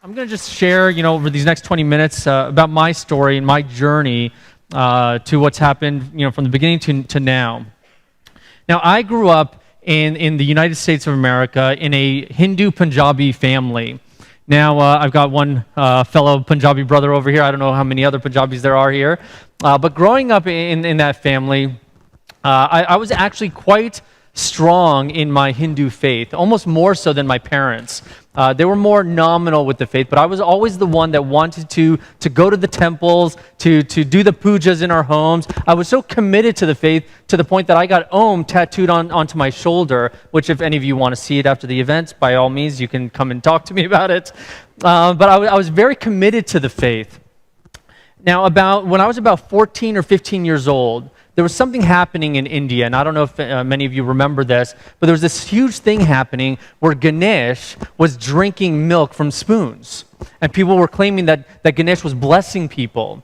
I'm going to just share, over these next 20 minutes about my story and my journey to what's happened, from the beginning to now. Now, I grew up in the United States of America in a Hindu Punjabi family. Now, I've got one fellow Punjabi brother over here. I don't know how many other Punjabis there are here. But growing up in that family, I was actually quite strong in my Hindu faith, almost more so than my parents. They were more nominal with the faith, but I was always the one that wanted to go to the temples, to do the pujas in our homes. I was so committed to the faith to the point that I got Om tattooed onto my shoulder, which if any of you want to see it after the event, by all means, you can come and talk to me about it. But I was very committed to the faith. Now, when I was about 14 or 15 years old, there was something happening in India, and I don't know if many of you remember this, but there was this huge thing happening where Ganesh was drinking milk from spoons, and people were claiming that Ganesh was blessing people.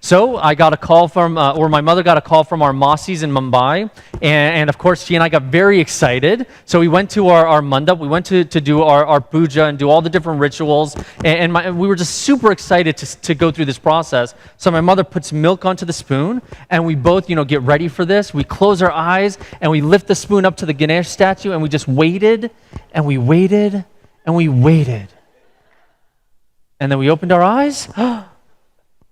So I got a call from, or my mother got a call from our Masis in Mumbai, and of course she and I got very excited. So we went to our mandap, we went to do our puja and do all the different rituals, and we were just super excited to go through this process. So my mother puts milk onto the spoon, and we both, get ready for this. We close our eyes, and we lift the spoon up to the Ganesh statue, and we just waited, and we waited, and we waited. And then we opened our eyes,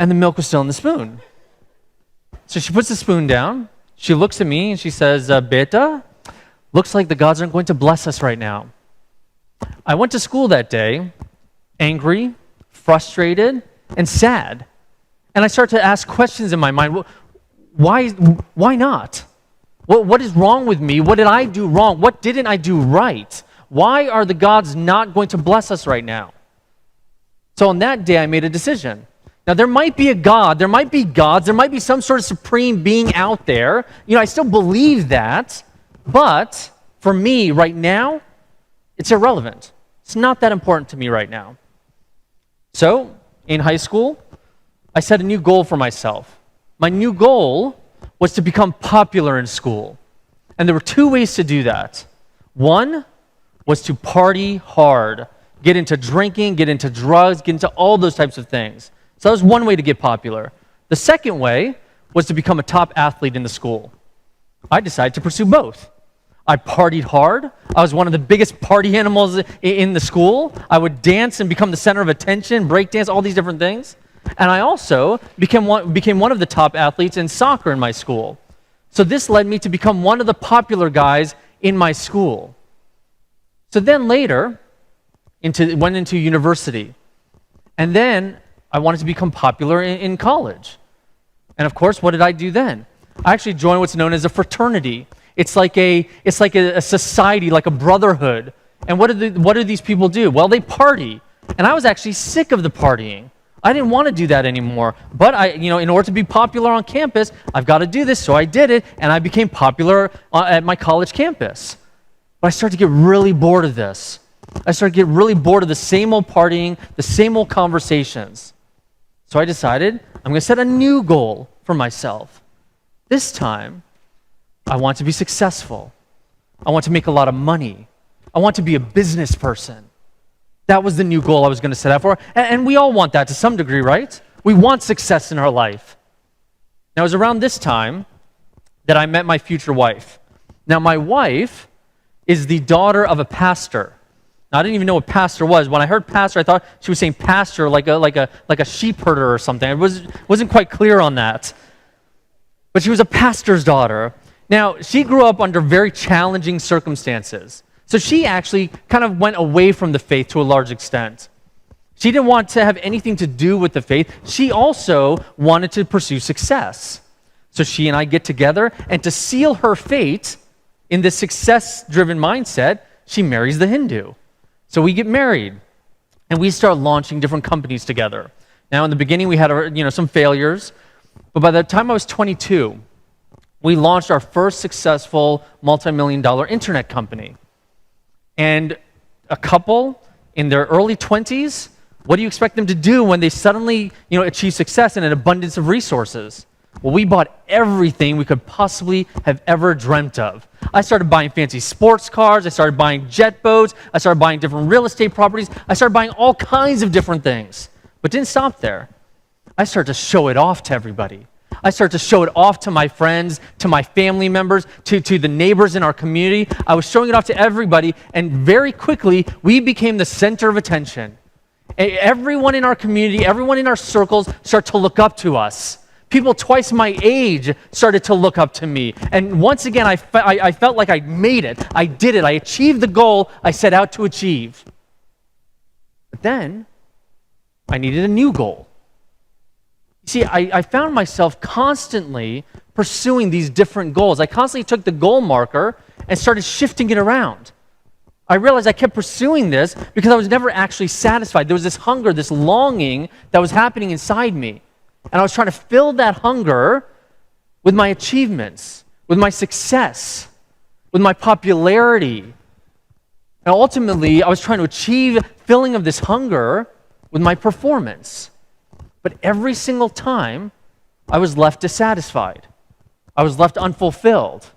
and the milk was still in the spoon. So she puts the spoon down, she looks at me, and she says, Beta, looks like the gods aren't going to bless us right now. I went to school that day, angry, frustrated, and sad. And I started to ask questions in my mind. Why not? What is wrong with me? What did I do wrong? What didn't I do right? Why are the gods not going to bless us right now? So on that day, I made a decision. Now, there might be a God, there might be gods, there might be some sort of supreme being out there. I still believe that, but for me right now, it's irrelevant. It's not that important to me right now. So, in high school, I set a new goal for myself. My new goal was to become popular in school. And there were two ways to do that. One was to party hard, get into drinking, get into drugs, get into all those types of things. So that was one way to get popular. The second way was to become a top athlete in the school. I decided to pursue both. I partied hard. I was one of the biggest party animals in the school. I would dance and become the center of attention, break dance, all these different things. And I also became one of the top athletes in soccer in my school. So this led me to become one of the popular guys in my school. So then later, went into university. And then I wanted to become popular in college. And of course, what did I do then? I actually joined what's known as a fraternity. It's like a society, like a brotherhood. And what do these people do? Well, they party. And I was actually sick of the partying. I didn't want to do that anymore. But in order to be popular on campus, I've got to do this. So I did it, and I became popular at my college campus. But I started to get really bored of this. I started to get really bored of the same old partying, the same old conversations. So I decided I'm going to set a new goal for myself. This time, I want to be successful. I want to make a lot of money. I want to be a business person. That was the new goal I was going to set out for. And we all want that to some degree, right? We want success in our life. Now, it was around this time that I met my future wife. Now, my wife is the daughter of a pastor. Now, I didn't even know what pastor was. When I heard pastor, I thought she was saying pastor like a sheep herder or something. I wasn't quite clear on that. But she was a pastor's daughter. Now, she grew up under very challenging circumstances. So she actually kind of went away from the faith to a large extent. She didn't want to have anything to do with the faith. She also wanted to pursue success. So she and I get together, and to seal her fate in this success-driven mindset, she marries the Hindu. So we get married, and we start launching different companies together. Now, in the beginning, we had some failures, but by the time I was 22, we launched our first successful multi-million-dollar internet company. And a couple in their early 20s, what do you expect them to do when they suddenly, achieve success and an abundance of resources? Well, we bought everything we could possibly have ever dreamt of. I started buying fancy sports cars. I started buying jet boats. I started buying different real estate properties. I started buying all kinds of different things. But didn't stop there. I started to show it off to everybody. I started to show it off to my friends, to my family members, to the neighbors in our community. I was showing it off to everybody, and very quickly, we became the center of attention. Everyone in our community, everyone in our circles started to look up to us. People twice my age started to look up to me. And once again, I felt like I made it. I did it. I achieved the goal I set out to achieve. But then, I needed a new goal. You see, I found myself constantly pursuing these different goals. I constantly took the goal marker and started shifting it around. I realized I kept pursuing this because I was never actually satisfied. There was this hunger, this longing that was happening inside me. And I was trying to fill that hunger with my achievements, with my success, with my popularity. And ultimately, I was trying to achieve filling of this hunger with my performance. But every single time, I was left dissatisfied. I was left unfulfilled.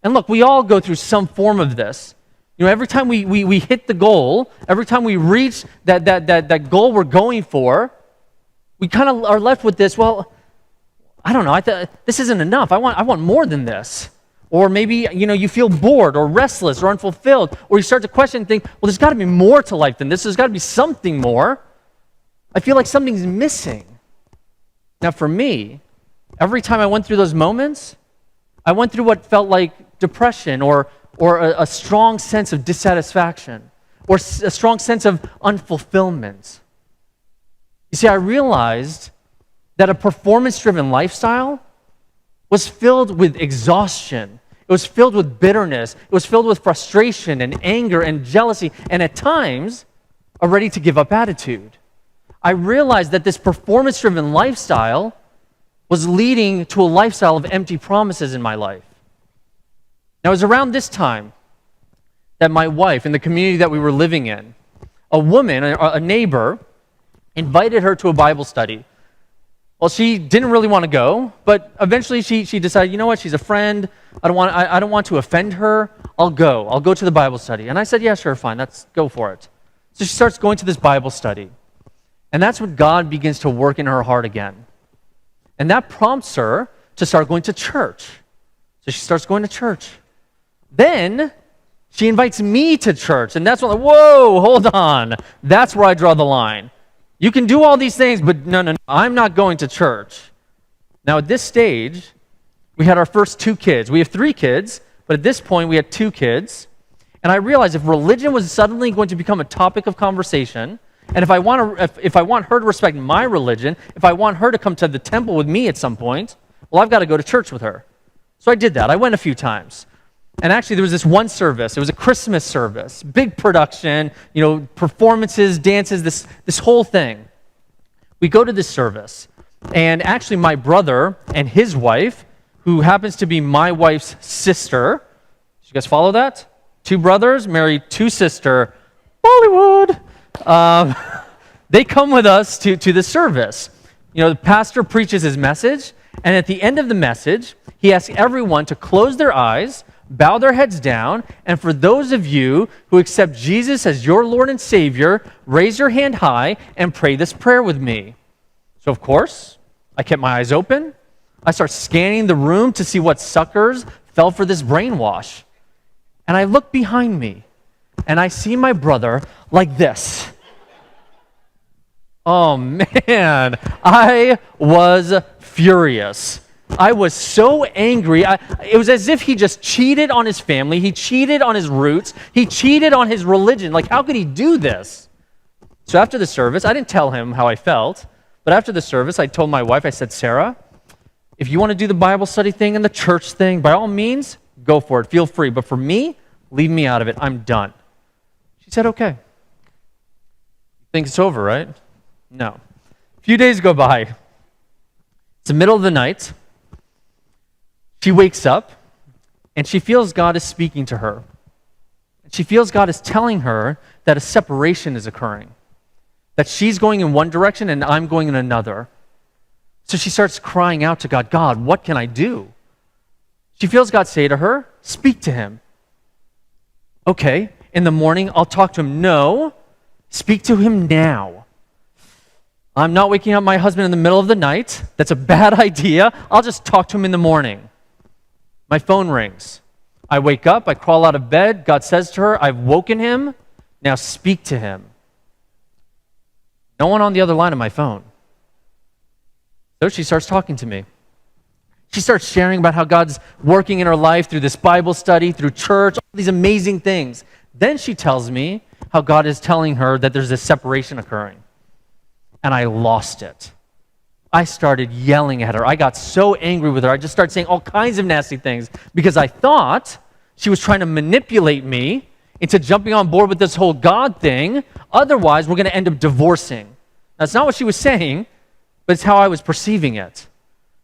And look, we all go through some form of this. You know, every time we hit the goal, every time we reach that goal we're going for, we kind of are left with this, well, I don't know, this isn't enough. I want more than this. Or maybe, you feel bored or restless or unfulfilled, or you start to question and think, well, there's got to be more to life than this. There's got to be something more. I feel like something's missing. Now, for me, every time I went through those moments, I went through what felt like depression or a strong sense of dissatisfaction or a strong sense of unfulfillment. You see, I realized that a performance-driven lifestyle was filled with exhaustion. It was filled with bitterness. It was filled with frustration and anger and jealousy, and at times, a ready-to-give-up attitude. I realized that this performance-driven lifestyle was leading to a lifestyle of empty promises in my life. Now, it was around this time that my wife, in the community that we were living in, a woman, a neighbor, invited her to a Bible study. Well, she didn't really want to go, but eventually she decided, you know what, she's a friend. I don't want to offend her. I'll go to the Bible study. And I said, yeah, sure, fine, let's go for it. So she starts going to this Bible study. And that's when God begins to work in her heart again. And that prompts her to start going to church. So she starts going to church. Then she invites me to church. And that's when, whoa, hold on. That's where I draw the line. You can do all these things, but no, I'm not going to church. Now, at this stage, we had our first 2 kids. We have 3 kids, but at this point, we had 2 kids. And I realized if religion was suddenly going to become a topic of conversation, and if I want her to respect my religion, if I want her to come to the temple with me at some point, well, I've got to go to church with her. So I did that. I went a few times. And actually, there was this one service. It was a Christmas service, big production, performances, dances, this whole thing. We go to this service, and actually my brother and his wife, who happens to be my wife's sister, did you guys follow that? 2 brothers married 2 sisters, Bollywood. They come with us to the service. The pastor preaches his message, and at the end of the message, he asks everyone to close their eyes, bow their heads down, and for those of you who accept Jesus as your Lord and Savior, raise your hand high and pray this prayer with me. So, of course, I kept my eyes open. I start scanning the room to see what suckers fell for this brainwash. And I look behind me, and I see my brother like this. Oh, man, I was furious. I was so angry. It was as if he just cheated on his family. He cheated on his roots. He cheated on his religion. Like, how could he do this? So after the service, I didn't tell him how I felt, but after the service, I told my wife, I said, Sarah, if you want to do the Bible study thing and the church thing, by all means, go for it. Feel free. But for me, leave me out of it. I'm done. She said, okay. Think it's over, right? No. A few days go by. It's the middle of the night. She wakes up, and she feels God is speaking to her. She feels God is telling her that a separation is occurring, that she's going in one direction and I'm going in another. So she starts crying out to God, God, what can I do? She feels God say to her, speak to him. Okay, in the morning, I'll talk to him. No, speak to him now. I'm not waking up my husband in the middle of the night. That's a bad idea. I'll just talk to him in the morning. My phone rings. I wake up, I crawl out of bed. God says to her, I've woken him. Now speak to him. No one on the other line of my phone. So she starts talking to me. She starts sharing about how God's working in her life through this Bible study, through church, all these amazing things. Then she tells me how God is telling her that there's this separation occurring. And I lost it. I started yelling at her. I got so angry with her. I just started saying all kinds of nasty things because I thought she was trying to manipulate me into jumping on board with this whole God thing. Otherwise, we're going to end up divorcing. That's not what she was saying, but it's how I was perceiving it.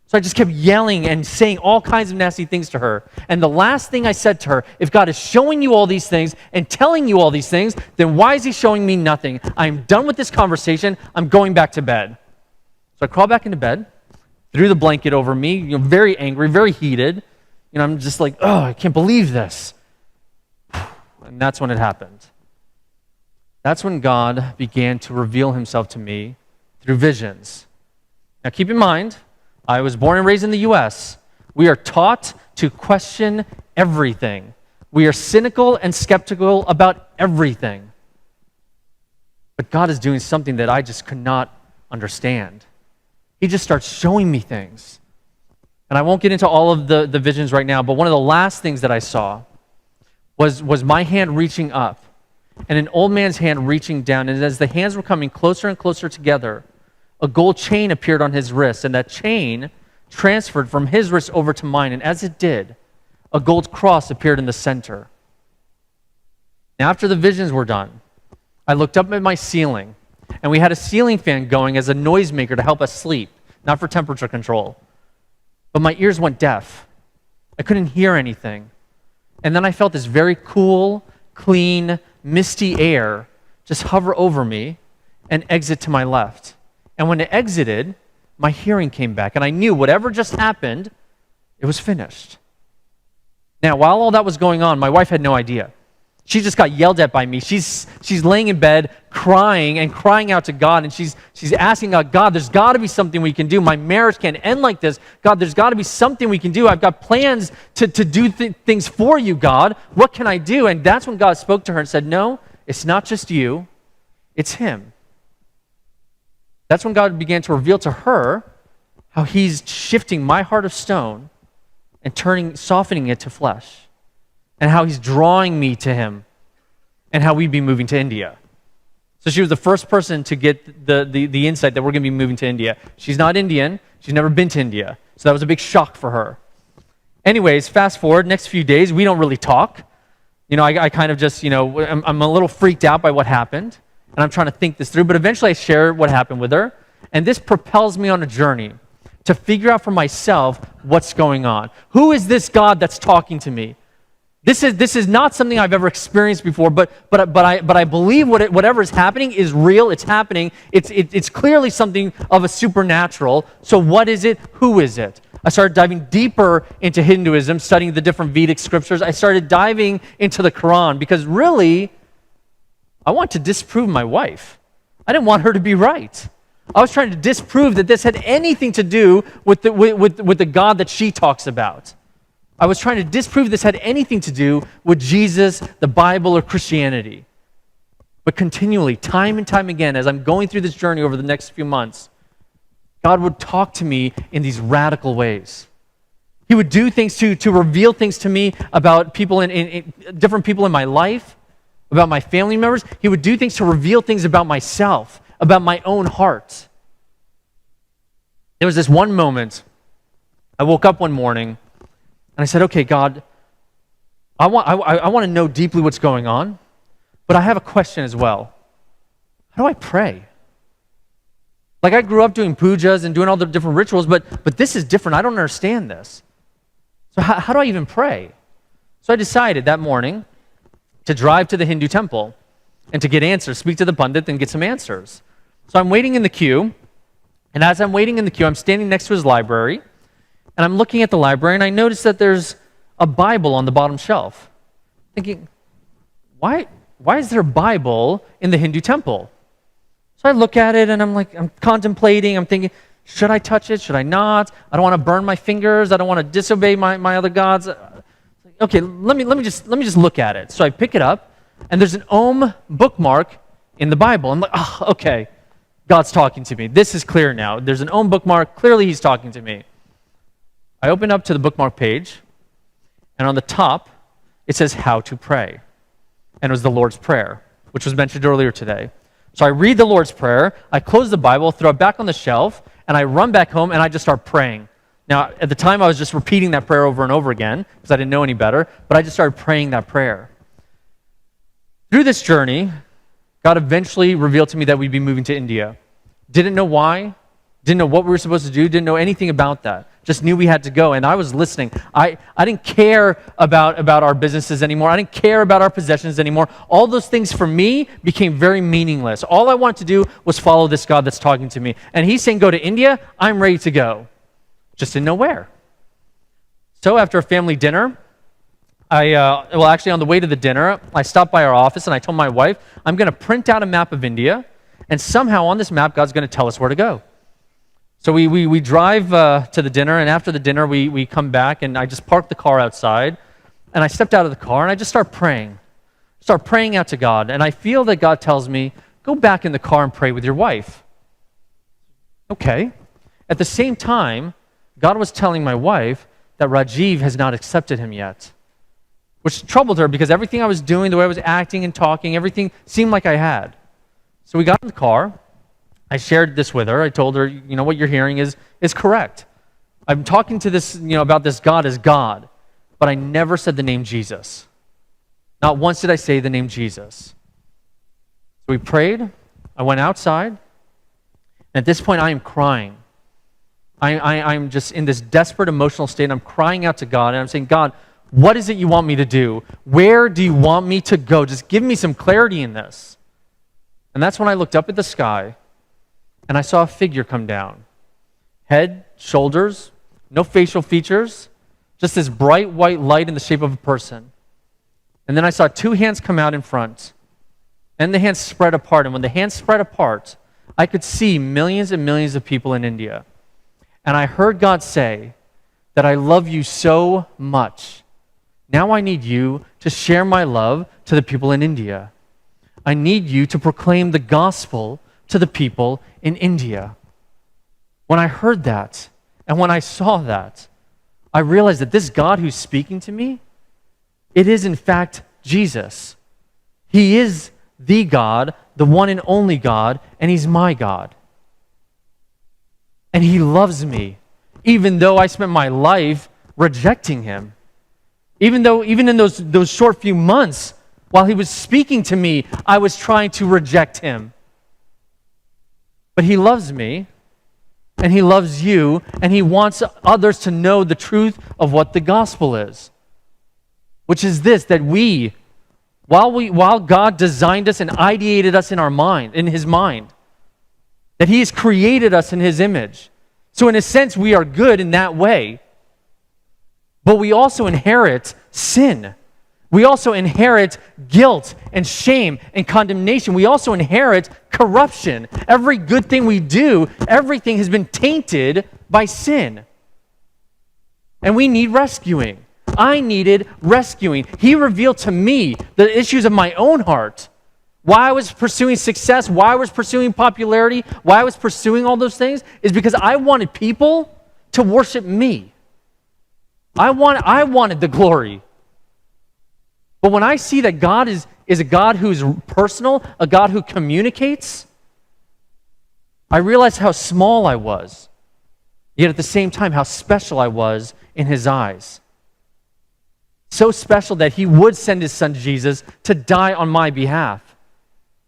So I just kept yelling and saying all kinds of nasty things to her. And the last thing I said to her, if God is showing you all these things and telling you all these things, then why is he showing me nothing? I'm done with this conversation. I'm going back to bed. So I crawled back into bed, threw the blanket over me, very angry, very heated. I'm just like, oh, I can't believe this. And that's when it happened. That's when God began to reveal himself to me through visions. Now keep in mind, I was born and raised in the U.S. We are taught to question everything. We are cynical and skeptical about everything. But God is doing something that I just could not understand. He just starts showing me things. And I won't get into all of the visions right now, but one of the last things that I saw was my hand reaching up and an old man's hand reaching down. And as the hands were coming closer and closer together, a gold chain appeared on his wrist, and that chain transferred from his wrist over to mine. And as it did, a gold cross appeared in the center. Now, after the visions were done, I looked up at my ceiling, and we had a ceiling fan going as a noisemaker to help us sleep, not for temperature control. But my ears went deaf. I couldn't hear anything. And then I felt this very cool, clean, misty air just hover over me and exit to my left. And when it exited, my hearing came back, and I knew whatever just happened, it was finished. Now, while all that was going on, my wife had no idea. She just got yelled at by me. She's laying in bed crying and crying out to God, and she's asking God, there's got to be something we can do. My marriage can't end like this. God, there's got to be something we can do. I've got plans to do things for you, God. What can I do? And that's when God spoke to her and said, no, it's not just you, it's him. That's when God began to reveal to her how he's shifting my heart of stone and softening it to flesh, and how he's drawing me to him, and how we'd be moving to India. So she was the first person to get the insight that we're going to be moving to India. She's not Indian. She's never been to India. So that was a big shock for her. Anyways, fast forward, next few days, we don't really talk. I kind of just, I'm a little freaked out by what happened. And I'm trying to think this through, but eventually I share what happened with her. And this propels me on a journey to figure out for myself what's going on. Who is this God that's talking to me? This is not something I've ever experienced before, but I believe whatever is happening is real. It's happening. It's clearly something of a supernatural. So what is it? Who is it? I started diving deeper into Hinduism, studying the different Vedic scriptures. I started diving into the Quran because really, I want to disprove my wife. I didn't want her to be right. I was trying to disprove that this had anything to do with the God that she talks about. I was trying to disprove this had anything to do with Jesus, the Bible, or Christianity. But continually, time and time again, as I'm going through this journey over the next few months, God would talk to me in these radical ways. He would do things to reveal things to me about people in different people in my life, about my family members. He would do things to reveal things about myself, about my own heart. There was this one moment, I woke up one morning, and I said, okay, God, I want to know deeply what's going on, but I have a question as well. How do I pray? Like, I grew up doing pujas and doing all the different rituals, but this is different. I don't understand this. So how do I even pray? So I decided that morning to drive to the Hindu temple and to get answers, speak to the pundit and get some answers. So I'm waiting in the queue, And as I'm waiting in the queue, I'm standing next to his library, and I'm looking at the library, and I notice that there's a Bible on the bottom shelf. Thinking, why is there a Bible in the Hindu temple? So I look at it, and I'm contemplating, I'm thinking, should I touch it? Should I not? I don't want to burn my fingers. I don't want to disobey my other gods. Okay, let me just look at it. So I pick it up, and there's an Om bookmark in the Bible. I'm like, oh, okay, God's talking to me. This is clear now. There's an Om bookmark. Clearly, he's talking to me. I open up to the bookmark page, and on the top, it says how to pray. And it was the Lord's Prayer, which was mentioned earlier today. So I read the Lord's Prayer, I close the Bible, throw it back on the shelf, and I run back home, and I just start praying. Now, at the time, I was just repeating that prayer over and over again, because I didn't know any better, but I just started praying that prayer. Through this journey, God eventually revealed to me that we'd be moving to India. Didn't know why, didn't know what we were supposed to do, didn't know anything about that. Just knew we had to go, and I was listening. I didn't care about our businesses anymore. I didn't care about our possessions anymore. All those things for me became very meaningless. All I wanted to do was follow this God that's talking to me. And he's saying, go to India, I'm ready to go. Just didn't know where. So after a family dinner, actually on the way to the dinner, I stopped by our office and I told my wife, I'm going to print out a map of India, and somehow on this map, God's going to tell us where to go. So we drive to the dinner, and after the dinner, we come back, and I just parked the car outside, and I stepped out of the car, and I just start praying out to God, and I feel that God tells me, go back in the car and pray with your wife. Okay. At the same time, God was telling my wife that Rajiv has not accepted him yet, which troubled her because everything I was doing, the way I was acting and talking, everything seemed like I had. So we got in the car. I shared this with her. I told her, what you're hearing is correct. I'm talking to this, about this God as God, but I never said the name Jesus. Not once did I say the name Jesus. So we prayed. I went outside. And at this point, I am crying. I'm just in this desperate emotional state. I'm crying out to God, and I'm saying, God, what is it you want me to do? Where do you want me to go? Just give me some clarity in this. And that's when I looked up at the sky, and I saw a figure come down. Head, shoulders, no facial features, just this bright white light in the shape of a person. And then I saw two hands come out in front, and the hands spread apart. And when the hands spread apart, I could see millions and millions of people in India. And I heard God say that I love you so much. Now I need you to share my love to the people in India. I need you to proclaim the gospel to the people in India. When I heard that, and when I saw that, I realized that this God who's speaking to me, it is in fact Jesus. He is the God, the one and only God, and he's my God. And he loves me, even though I spent my life rejecting him. Even in those short few months, while he was speaking to me, I was trying to reject him. But he loves me, and he loves you, and he wants others to know the truth of what the gospel is. Which is this, that while God designed us and ideated us in his mind, that he has created us in his image. So in a sense, we are good in that way. But we also inherit sin. We also inherit guilt and shame and condemnation. We also inherit corruption. Every good thing we do, everything has been tainted by sin. And we need rescuing. I needed rescuing. He revealed to me the issues of my own heart. Why I was pursuing success, why I was pursuing popularity, why I was pursuing all those things is because I wanted people to worship me. I wanted the glory. But when I see that God is a God who is personal, a God who communicates, I realize how small I was, yet at the same time how special I was in his eyes. So special that he would send his son Jesus to die on my behalf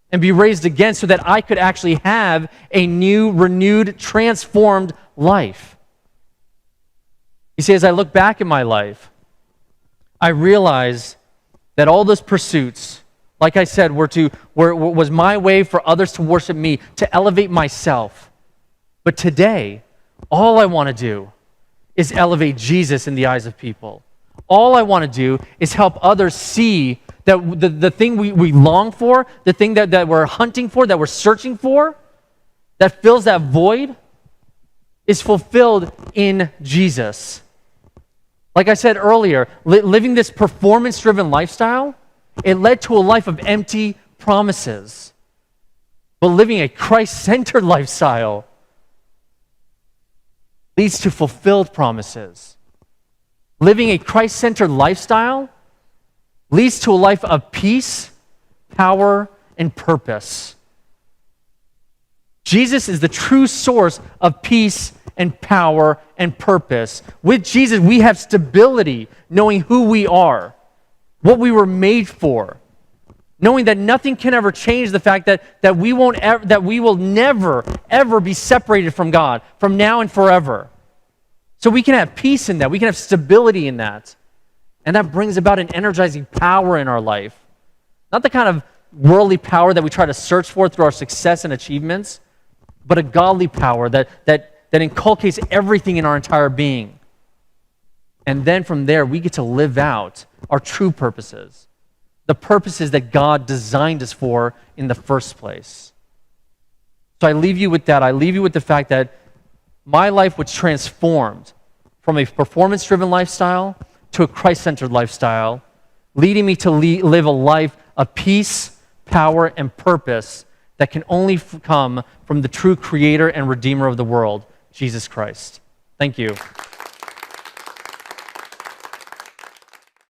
and be raised again so that I could actually have a new, renewed, transformed life. You see, as I look back at my life, I realize that all those pursuits, like I said, was my way for others to worship me, to elevate myself. But today, all I want to do is elevate Jesus in the eyes of people. All I want to do is help others see that the thing we long for, the thing that we're hunting for, that we're searching for, that fills that void, is fulfilled in Jesus. Like I said earlier, living this performance-driven lifestyle, it led to a life of empty promises. But living a Christ-centered lifestyle leads to fulfilled promises. Living a Christ-centered lifestyle leads to a life of peace, power, and purpose. Jesus is the true source of peace and power and purpose. With Jesus, we have stability, knowing who we are, what we were made for, knowing that nothing can ever change the fact that we will never, ever be separated from God, from now and forever. So we can have peace in that. We can have stability in that. And that brings about an energizing power in our life. Not the kind of worldly power that we try to search for through our success and achievements, but a godly power that inculcates everything in our entire being. And then from there, we get to live out our true purposes, the purposes that God designed us for in the first place. So I leave you with that. I leave you with the fact that my life was transformed from a performance-driven lifestyle to a Christ-centered lifestyle, leading me to live a life of peace, power, and purpose that can only come from the true creator and redeemer of the world, Jesus Christ. Thank you.